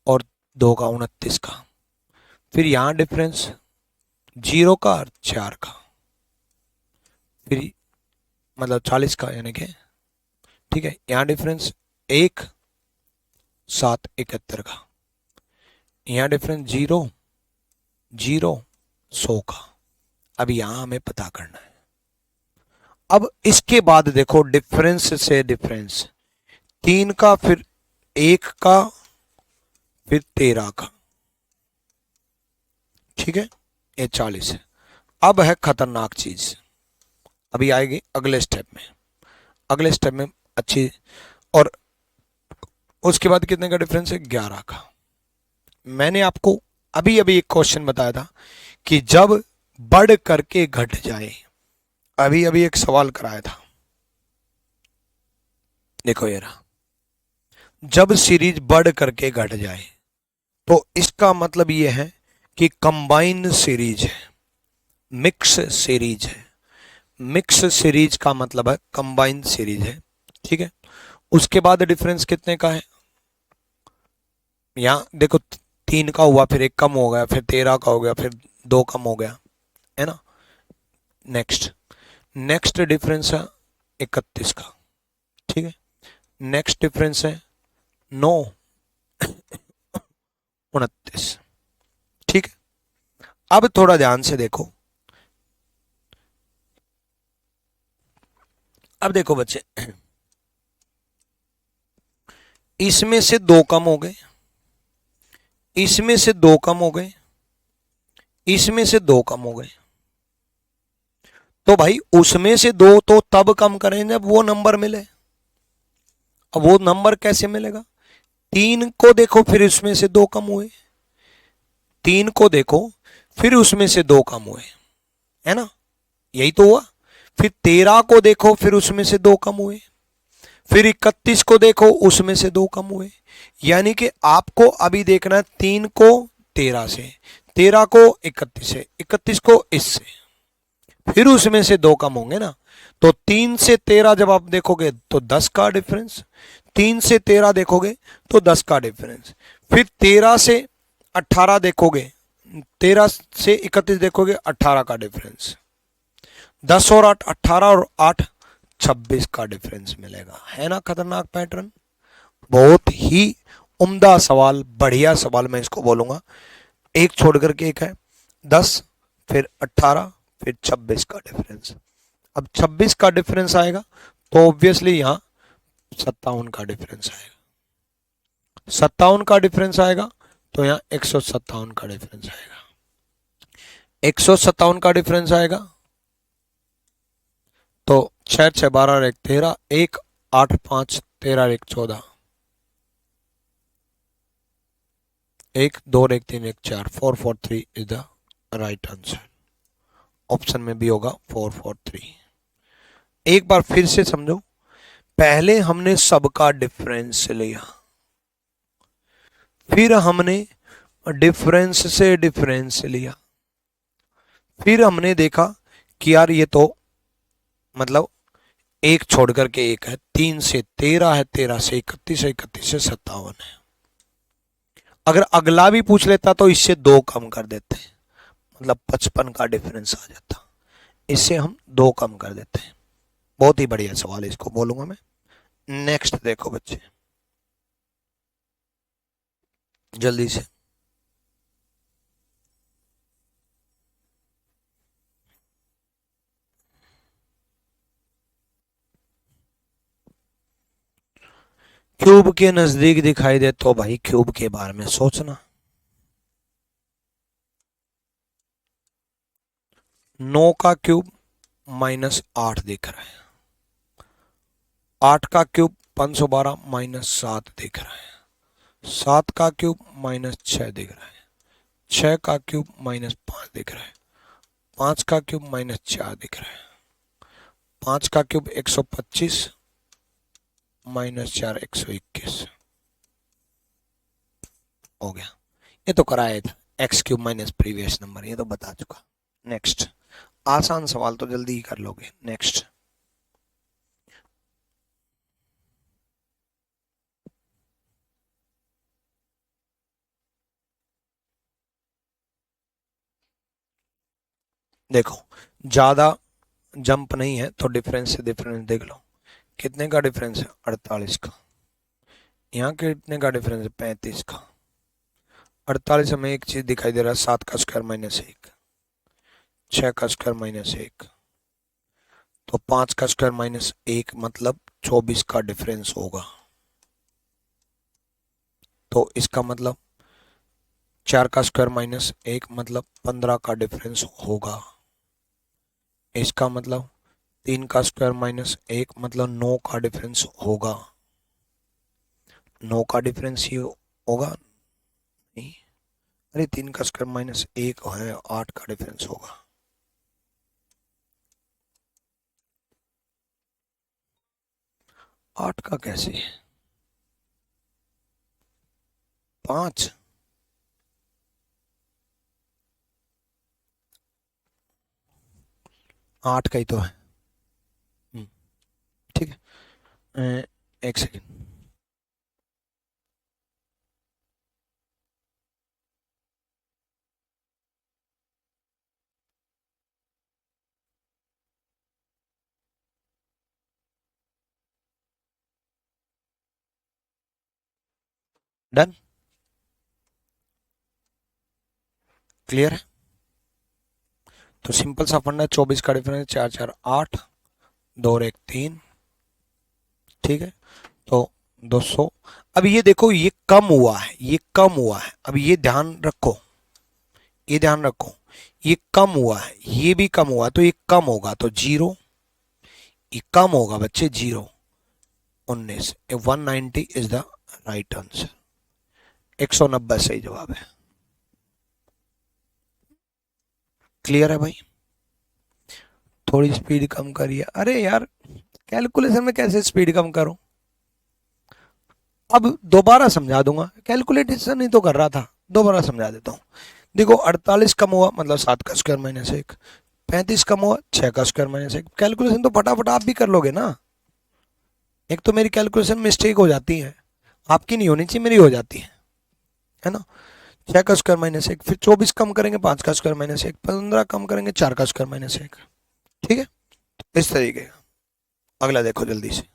और 2 का, 29 का, फिर यहां डिफरेंस 0 का और 4 का, फिर मतलब 40 का यानी कि, ठीक है, यहाँ डिफरेंस 1 7 71 का, यहाँ डिफरेंस 0 0 100 का। अब यहां हमें पता करना है। अब इसके बाद देखो डिफरेंस से डिफरेंस, 3 का, फिर 1 का, फिर 13 का, ठीक है, ये 40 है। अब है खतरनाक चीज, अभी आएगी अगले स्टेप में, अगले स्टेप में अच्छी। और उसके बाद कितने का डिफरेंस है? 11 का। मैंने आपको अभी अभी एक क्वेश्चन बताया था कि जब बढ़ करके घट जाए। अभी अभी एक सवाल कराया था, देखो ये रहा, जब सीरीज बढ़ करके घट जाए तो इसका मतलब ये है कि कंबाइंड सीरीज है, मिक्स सीरीज है। मिक्स सीरीज का मतलब है कंबाइंड सीरीज है, ठीक है। उसके बाद डिफरेंस कितने का है, यहाँ देखो 3 का हुआ, फिर 1 कम हो गया, फिर 13 का हो गया, फिर 2 कम हो गया, है ना। नेक्स्ट नेक्स्ट डिफरेंस है 31 का, ठीक है। नेक्स्ट डिफरेंस है 9 29, ठीक है। अब थोड़ा ध्यान से देखो, अब देखो बच्चे, इसमें से 2 कम हो गए, इसमें से 2 कम हो गए, इसमें से 2 कम हो गए, तो भाई उसमें से 2 तो तब कम करें जब वो नंबर मिले। अब वो नंबर कैसे मिलेगा, 3 को देखो फिर उसमें से 2 कम हुए, 3 को देखो फिर उसमें से 2 कम हुए, है ना, यही तो हुआ। फिर 13 को देखो फिर उसमें से 2 कम हुए, फिर 31 को देखो उसमें से 2 कम हुए। यानी कि आपको अभी देखना है 3 को 13 से, 13 को 31 से, 31 को इससे, फिर उसमें से 2 कम होंगे ना। तो 3 से 13 जब आप देखोगे तो 10 का डिफरेंस, 3 से 13 देखोगे तो 10 का डिफरेंस, फिर 13 से 18 देखोगे, 13 से 31 देखोगे 18 का डिफरेंस, 10 और 8 18 और 8 26 का डिफरेंस मिलेगा। है ना खतरनाक पैटर्न, बहुत ही उम्दा सवाल, बढ़िया सवाल मैं इसको बोलूंगा। एक छोड़ करके एक है, 10 फिर 18 फिर 26 का डिफरेंस। अब 26 का डिफरेंस आएगा तो ऑब्वियसली यहाँ 57 का डिफरेंस आएगा, 57 का डिफरेंस आएगा तो यहाँ 157 का डिफरेंस आएगा, 157 का डिफरेंस आएगा तो 6 6 12 और 1 13, 1 8 5 13 1 14, 1 2 1 3 1 4, 4 4 3 is the right answer. Option में भी होगा 4 4 3। एक बार फिर से समझो, पहले हमने सबका डिफरेंस लिया, फिर हमने डिफरेंस से डिफरेंस लिया, फिर हमने देखा कि यार ये तो मतलब एक छोड़ करके एक है, 3 से 13 है, 13 से 31 है, 31 से 57 है। अगर अगला भी पूछ लेता तो इससे 2 कम कर देते हैं, मतलब 55 का डिफरेंस आ जाता, इससे हम 2 कम कर देते हैं। बहुत ही बढ़िया सवाल है, इसको बोलूंगा मैं। नेक्स्ट देखो बच्चे जल्दी से, क्यूब के नजदीक दिखाई दे तो भाई क्यूब के बारे में सोचना। 9 का क्यूब -8 दिख रहा है, 8 का क्यूब 512 -7 दिख रहा है, 7 का क्यूब -6 दिख रहा है, 6 का क्यूब -5 दिख रहा है, 5 का क्यूब -4 दिख रहा है, 5 का क्यूब 125 -4 121 हो गया। ये तो कराया था, x cube minus previous number, ये तो बता चुका। नेक्स्ट, आसान सवाल तो जल्दी ही कर लोगे। नेक्स्ट, देखो ज्यादा जंप नहीं है तो डिफरेंस से डिफरेंस देख लो। कितने का डिफरेंस है, 48 का। यहाँ कितने का डिफरेंस है, 35 का। 48 में एक चीज दिखाई दे रहा है, 7 का स्क्वायर -1, 6 का स्क्वायर -1, तो 5 का स्क्वायर -1 मतलब 24 का डिफरेंस होगा। तो इसका मतलब 4 का स्क्वायर -1 मतलब 15 का डिफरेंस होगा। इसका मतलब 3 का स्क्वायर -1 मतलब 9 का डिफरेंस होगा। 9 का डिफरेंस ही होगा नहीं, अरे 3 का स्क्वायर -1 है, 8 का डिफरेंस होगा। 8 का कैसे? 5, 8 का ही तो है। ठीक है, एक सेकेंड। डन, क्लियर है? तो सिंपल सा फंडा है, 24 का डिफरेंस 4 4 8, 2 और 1 3। ठीक है, तो 200। अब ये देखो, ये कम हुआ है, ये कम हुआ है। अब ये ध्यान रखो, ये ध्यान रखो, ये कम हुआ है, ये भी कम हुआ, तो ये कम होगा तो 0, ये कम होगा बच्चे 0। 19, 190 इज द राइट आंसर। 190 सही जवाब है। क्लियर है भाई? थोड़ी स्पीड कम करिए। अरे यार, कैलकुलेशन में कैसे स्पीड कम करूं? अब दोबारा समझा दूंगा, कैलकुलेशन ही तो कर रहा था, दोबारा समझा देता हूँ। देखो, 48 कम हुआ मतलब 7 का स्क्वायर माइनस 1, 35 कम हुआ 6 का स्क्वायर माइनस 1। कैलकुलेशन तो फटाफट आप भी कर लोगे ना। एक तो मेरी कैलकुलेशन मिस्टेक हो जाती है, आपकी नहीं होनी चाहिए, मेरी हो जाती है ना। 6 का स्क्वायर माइनस 1, फिर 24 कम करेंगे 5 का स्क्वायर माइनस 1, 15 कम करेंगे 4 का स्क्वायर माइनस 1। ठीक है, इस तरीके का। अगला देखो जल्दी से।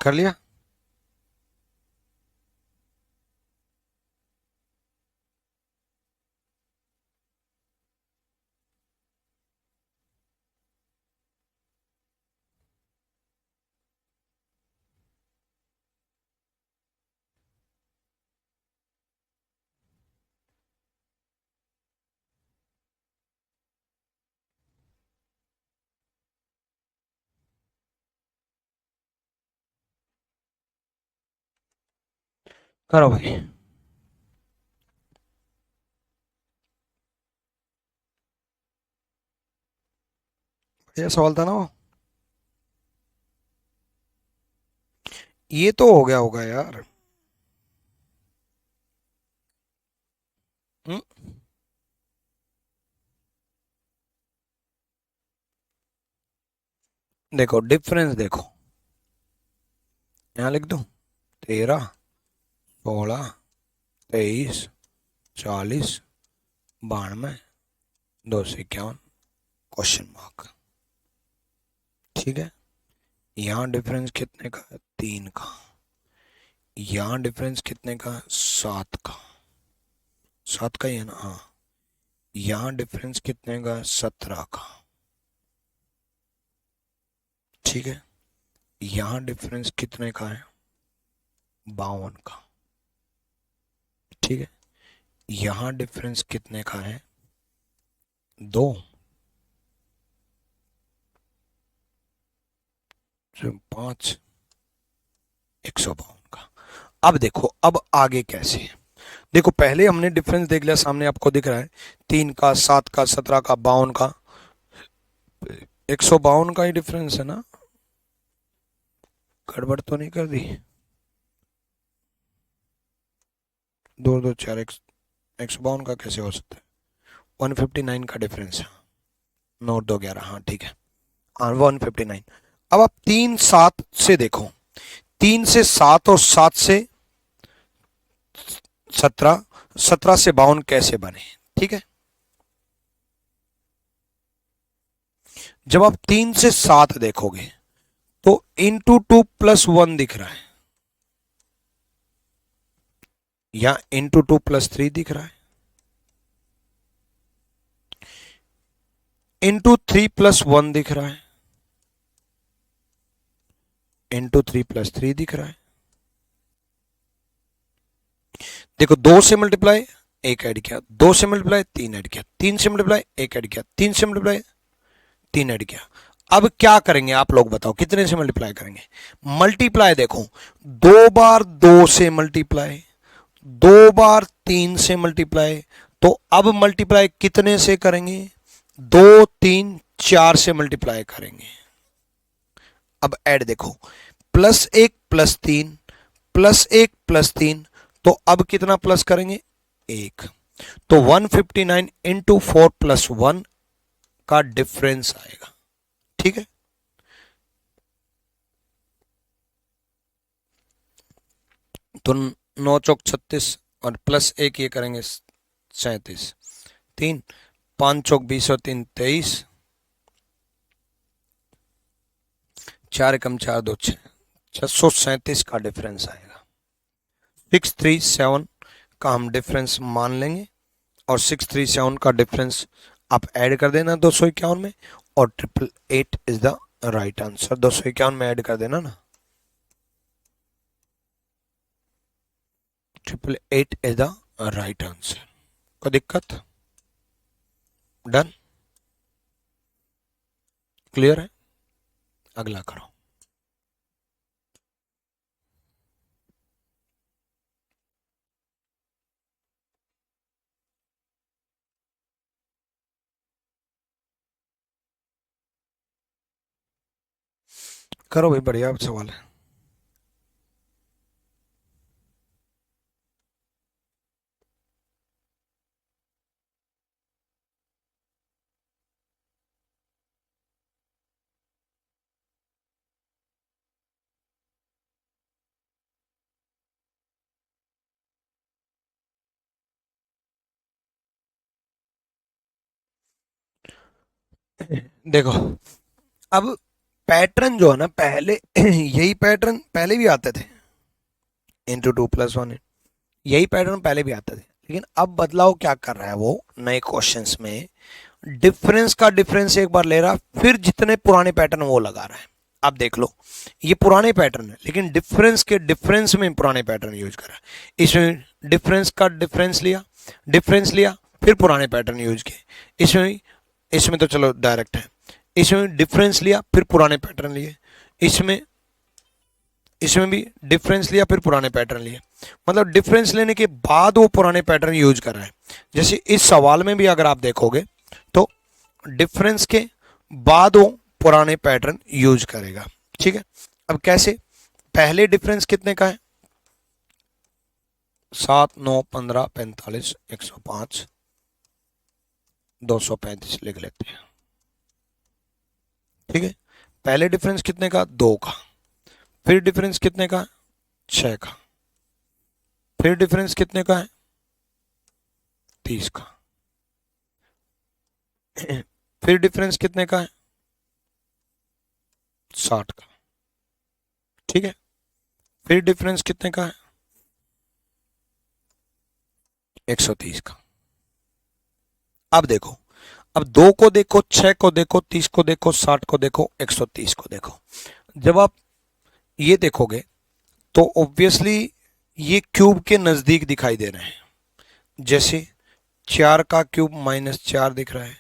कर लिया? करो भाई। ये सवाल था ना वो? ये तो हो गया होगा यार। हम्म, देखो डिफरेंस देखो, यहाँ लिख दूं, 13, 16, 23, 40, 92, 251, क्वेश्चन मार्क। ठीक है, यहाँ डिफरेंस कितने का है? 3 का। यहाँ डिफरेंस कितने का है? 7 का। 7 का ही है ना? हाँ। यहाँ डिफरेंस कितने का है? 17 का। ठीक है, यहाँ डिफरेंस कितने का है? 52 का। ठीक है, यहाँ डिफरेंस कितने का है? 2, 5, 152 का। अब देखो, अब आगे कैसे है? देखो, पहले हमने डिफरेंस देख लिया, सामने आपको दिख रहा है, 3 का, 7 का, 17 का, 52 का। 152 का ही डिफरेंस है ना? गड़बड़ तो नहीं कर दी? 2 2 4, 152 का कैसे हो सकता है? 159 का डिफरेंस है, नोट दो 11, हाँ ठीक है, हाँ 159। अब आप 3 7 से देखो, 3 से 7 और 7 से 17, 17 से 52 कैसे बने, ठीक है। जब आप 3 से 7 देखोगे तो इंटू 2 प्लस 1 दिख रहा है, या इंटू 2 प्लस 3 दिख रहा है, इंटू 3 प्लस 1 दिख रहा है, इंटू 3 प्लस 3 दिख रहा है। देखो 2 से मल्टीप्लाई 1 ऐड किया, 2 से मल्टीप्लाई 3 ऐड किया, 3 से मल्टीप्लाई 1 ऐड किया, 3 से मल्टीप्लाई 3 ऐड किया। अब क्या करेंगे आप लोग बताओ, कितने से मल्टीप्लाई करेंगे? मल्टीप्लाई देखो, 2 बार 2 से मल्टीप्लाई, 2 बार 3 से मल्टीप्लाई, तो अब मल्टीप्लाई कितने से करेंगे? 2 3 4 से मल्टीप्लाई करेंगे। अब ऐड देखो, +1 +3 +1 +3, तो अब कितना प्लस करेंगे? 1। तो 159 इंटू 4 + 1 का डिफरेंस आएगा, ठीक है। तो 9 चौक 36 और +1 ये करेंगे 37, 3 5 चौक 20 और 3 23, 4 एकम 4 2 6, 637 का डिफरेंस आएगा। 637 का हम डिफरेंस मान लेंगे, और 637 का डिफरेंस आप ऐड कर देना 251 में, और 888 इज द राइट आंसर। 251 में ऐड कर देना ना, 888 इज द राइट आंसर। कोई दिक्कत? डन, क्लियर है? अगला करो। करो भाई, बढ़िया सवाल है। देखो, अब पैटर्न जो है ना, पहले यही पैटर्न पहले भी आते थे, इंटू 2 + 1, यही पैटर्न पहले भी आते थे, लेकिन अब बदलाव क्या कर रहा है वो नए क्वेश्चंस में, डिफरेंस का डिफरेंस एक बार ले रहा, फिर जितने पुराने पैटर्न वो लगा रहा है। अब देख लो, ये पुराने पैटर्न है, लेकिन डिफरेंस के डिफरेंस में पुराने पैटर्न यूज कर रहा है। इसमें डिफरेंस का डिफरेंस लिया, डिफरेंस लिया, फिर पुराने पैटर्न यूज किए। इसमें इसमें तो चलो डायरेक्ट है, इसमें डिफरेंस लिया फिर पुराने पैटर्न लिए, इसमें इसमें भी डिफरेंस लिया फिर पुराने पैटर्न लिए, मतलब डिफरेंस लेने के बाद वो पुराने पैटर्न यूज कर रहा है। जैसे इस सवाल में भी अगर आप देखोगे तो डिफरेंस के बाद वो पुराने पैटर्न यूज करेगा, ठीक है। अब कैसे? पहले डिफरेंस कितने का है? 7 9 15 45 105 235 लिख लेते हैं, ठीक है। पहले डिफरेंस कितने का? 2 का। फिर डिफरेंस कितने का? 6 का। फिर डिफरेंस कितने का है? 30 का। फिर डिफरेंस कितने का है? 60 का, ठीक है। फिर डिफरेंस कितने का है? 130 का। अब देखो, अब 2 को देखो, 6 को देखो, 30 को देखो, 60 को देखो, 130 को देखो। जब आप ये देखोगे तो ऑब्वियसली ये क्यूब के नजदीक दिखाई दे रहे हैं। जैसे 4 का क्यूब -4 दिख रहा है,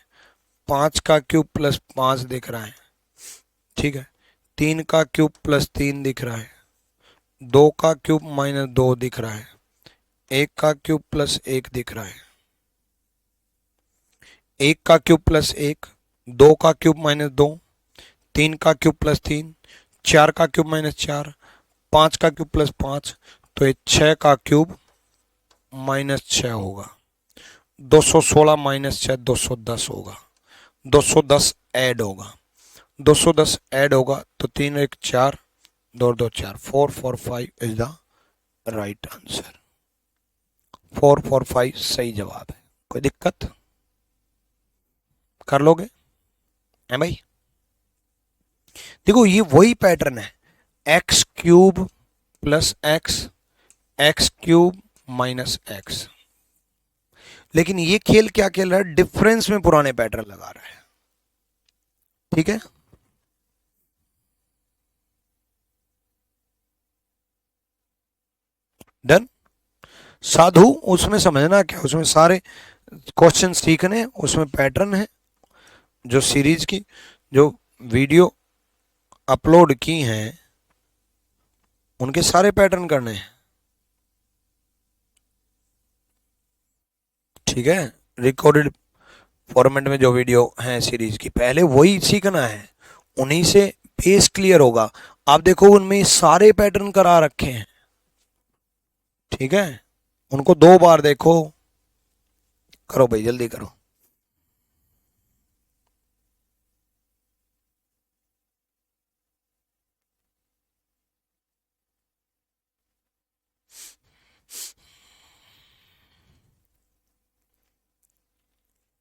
5 का क्यूब +5 दिख रहा है, ठीक है। 3 का क्यूब +3 दिख रहा है, 2 का क्यूब -2 दिख रहा है, 1 का क्यूब +1 दिख रहा है, 1 का क्यूब +1, 2 का क्यूब -2, 3 का क्यूब +3, 4 का क्यूब -4, 5 का क्यूब +5, तो ये 6 का क्यूब -6 होगा। 216 माइनस 6 210 होगा, 210 ऐड होगा, 210 ऐड होगा तो 3 1 4, 2 2 4, 445 इज द राइट आंसर। 445 सही जवाब है। कोई दिक्कत? कर लोगे है भाई? देखो ये वही पैटर्न है, x cube plus x, x cube minus x, लेकिन ये खेल क्या खेल रहा है, डिफरेंस में पुराने पैटर्न लगा रहा है। ठीक है, डन। साधु उसमें समझना क्या, उसमें सारे क्वेश्चन सीखने, उसमें पैटर्न है, जो सीरीज की जो वीडियो अपलोड की हैं उनके सारे पैटर्न करने हैं। ठीक है, रिकॉर्डेड फॉर्मेट में जो वीडियो है सीरीज की, पहले वही सीखना है, उन्हीं से बेस क्लियर होगा। आप देखो उनमें सारे पैटर्न करा रखे हैं। ठीक है, उनको 2 बार देखो। करो भाई जल्दी करो।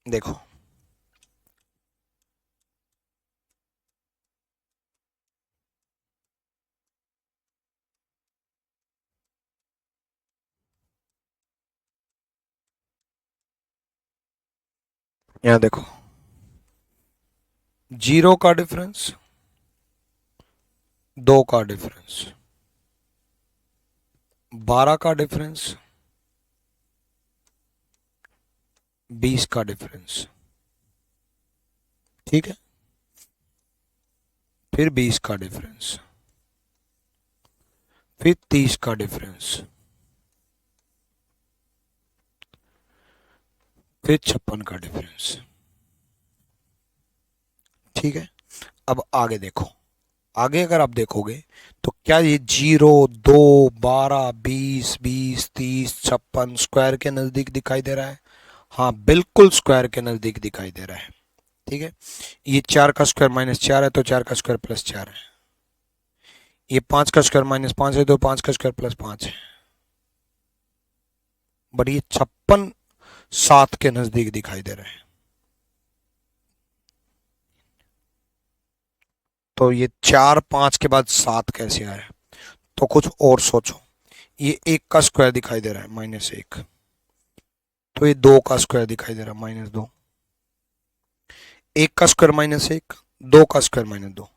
देखो यहाँ देखो, 0 का डिफरेंस, 2 का डिफरेंस, 12 का डिफरेंस, 20 का डिफरेंस। ठीक है, फिर 20 का डिफरेंस, फिर 30 का डिफरेंस, फिर 56 का डिफरेंस। ठीक है, अब आगे देखो, आगे अगर आप देखोगे तो क्या ये 0 2 12 20 20 30 56 स्क्वायर के नजदीक दिखाई दे रहा है? हाँ बिल्कुल स्क्वायर के नजदीक दिखाई दे रहा है। ठीक है, ये 4 का स्क्वायर माइनस 4 है तो 4 का स्क्वायर प्लस 4 है, ये 5 का स्क्वायर माइनस 5 है तो 5 का स्क्वायर प्लस 5 है, बट ये 56 7 के नजदीक दिखाई दे रहा है। तो ये 4 5 के बाद 7 कैसे आया? तो कुछ और सोचो, ये 1 का स्क्वायर दिखाई दे रहा है माइनस 1, तो ये 2 का स्क्वायर दिखाई दे रहा है माइनस 2, 1 का स्क्वायर माइनस 1, 2 का स्क्वायर माइनस 2,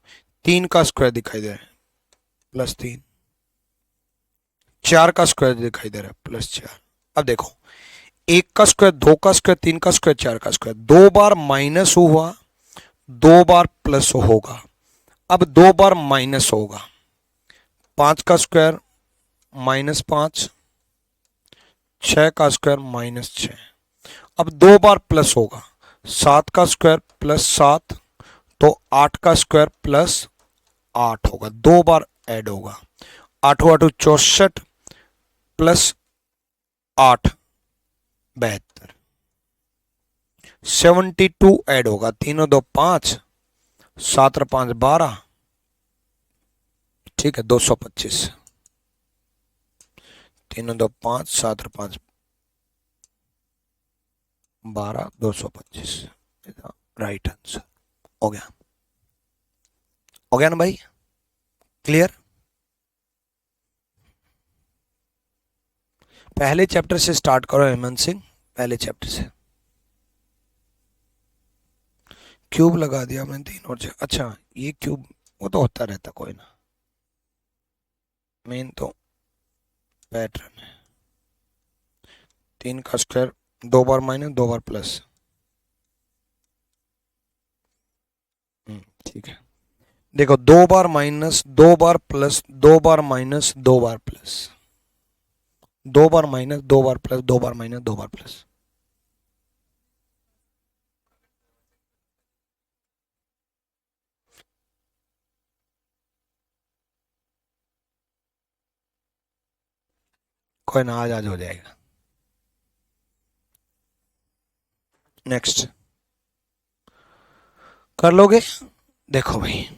3 का स्क्वायर दिखाई दे रहा है प्लस 3, 4 का स्क्वायर दिखाई दे रहा है प्लस 4। अब देखो, 1 का स्क्वायर, 2 का स्क्वायर, 3 का स्क्वायर, 4 का स्क्वायर, 2 बार माइनस हुआ, 2 बार प्लस होगा, अब 2 बार माइनस होगा, 5 का स्क्वायर -5, 6 का स्क्वायर -6, अब 2 बार प्लस होगा, 7 का स्क्वायर प्लस 7, तो 8 का स्क्वायर प्लस 8 होगा, 2 बार ऐड होगा, 8 8 64 प्लस 8 72, 72 ऐड होगा, 3 2 5, 7 5 12, ठीक है 225, 3 2 5 7 5 12 225, राइट आंसर। हो गया, हो गया ना भाई, क्लियर? पहले चैप्टर से स्टार्ट करो हेमंत सिंह, पहले चैप्टर से। क्यूब लगा दिया मैंने 3 और 6, अच्छा ये क्यूब वो तो होता रहता, कोई ना, मेन तो पैटर्न है। 3 का स्क्वायर 2 बार माइनस 2 बार प्लस, ठीक है। देखो 2 बार माइनस, 2 बार प्लस, 2 बार माइनस, 2 बार प्लस, 2 बार माइनस, 2 बार प्लस, 2 बार माइनस, 2 बार प्लस। कोई ना, आज आज हो जाएगा। नेक्स्ट कर लोगे? देखो भाई,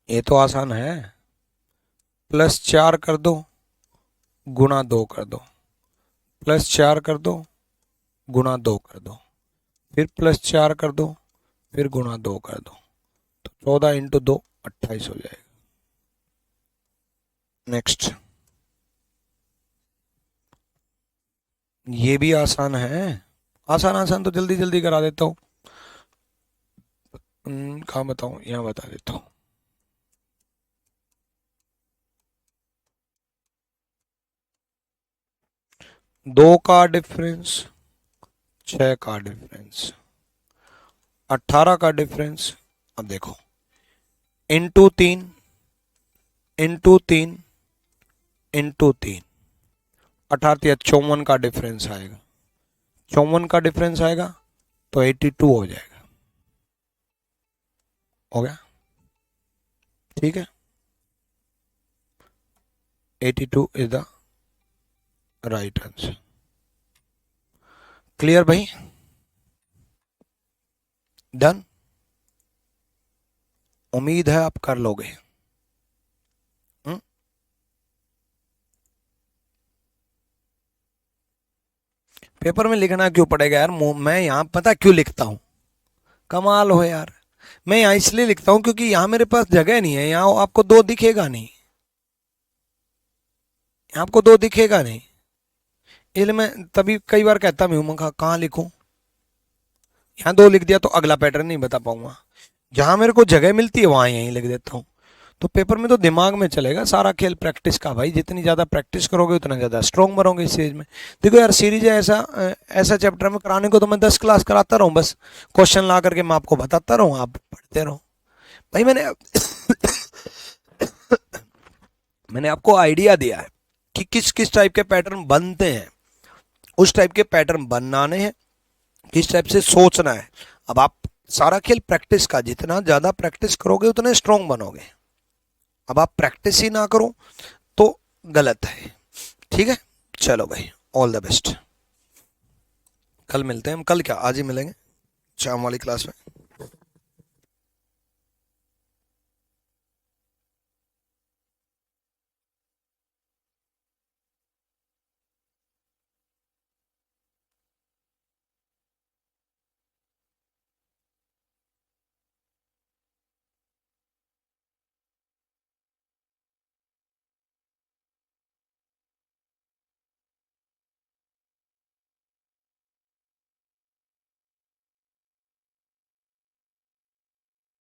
ये तो आसान है। +4 कर दो, गुणा 2 कर दो, +4 कर दो, गुणा 2 कर दो, फिर +4 कर दो, फिर गुणा 2 कर दो, तो 14 × 2 28 हो जाएगा। नेक्स्ट, ये भी आसान है। आसान आसान तो जल्दी जल्दी करा देता हूँ। कहाँ बताऊँ, यहाँ बता देता हूँ। दो का डिफरेंस, 6 का डिफरेंस, 18 का डिफरेंस। अब देखो, इंटू 3, इंटू 3, इंटू 3, 18 54 का डिफरेंस आएगा। 54 का डिफरेंस आएगा तो 82 हो जाएगा। हो गया? ठीक है, 82 is the right answer. Clear भाई? डन? उम्मीद है आप कर लोगे। पेपर में लिखना क्यों पड़ेगा यार? मैं यहाँ पता क्यों लिखता हूँ? कमाल हो यार। मैं यहाँ इसलिए लिखता हूँ क्योंकि यहाँ मेरे पास जगह नहीं है। यहाँ आपको दो दिखेगा नहीं, आपको दो दिखेगा नहीं, इसलिए मैं तभी कई बार कहता भी हूँ, मैं कहाँ लिखूं। यहाँ दो लिख दिया तो अगला पैटर्न नहीं बता पाऊंगा। जहां मेरे को जगह मिलती है वहां यहीं लिख देता हूँ। तो पेपर में तो दिमाग में चलेगा सारा खेल प्रैक्टिस का भाई। जितनी ज़्यादा प्रैक्टिस करोगे उतना ज़्यादा स्ट्रॉन्ग बनोगे इस चीज़ में। देखो यार, सीरीज है ऐसा ऐसा चैप्टर में कराने को तो मैं 10 क्लास कराता रहूँ, बस क्वेश्चन ला करके मैं आपको बताता रहूँ, आप पढ़ते रहो भाई। मैंने आपको आइडिया दिया है कि किस किस टाइप के पैटर्न बनते हैं, उस टाइप के पैटर्न बनाने हैं, किस टाइप से सोचना है। अब आप सारा खेल प्रैक्टिस का, जितना ज़्यादा प्रैक्टिस करोगे उतने स्ट्रॉन्ग बनोगे। अब आप प्रैक्टिस ही ना करो तो गलत है। ठीक है, चलो भाई, ऑल द बेस्ट। कल मिलते हैं हम। कल क्या, आज ही मिलेंगे शाम वाली क्लास में।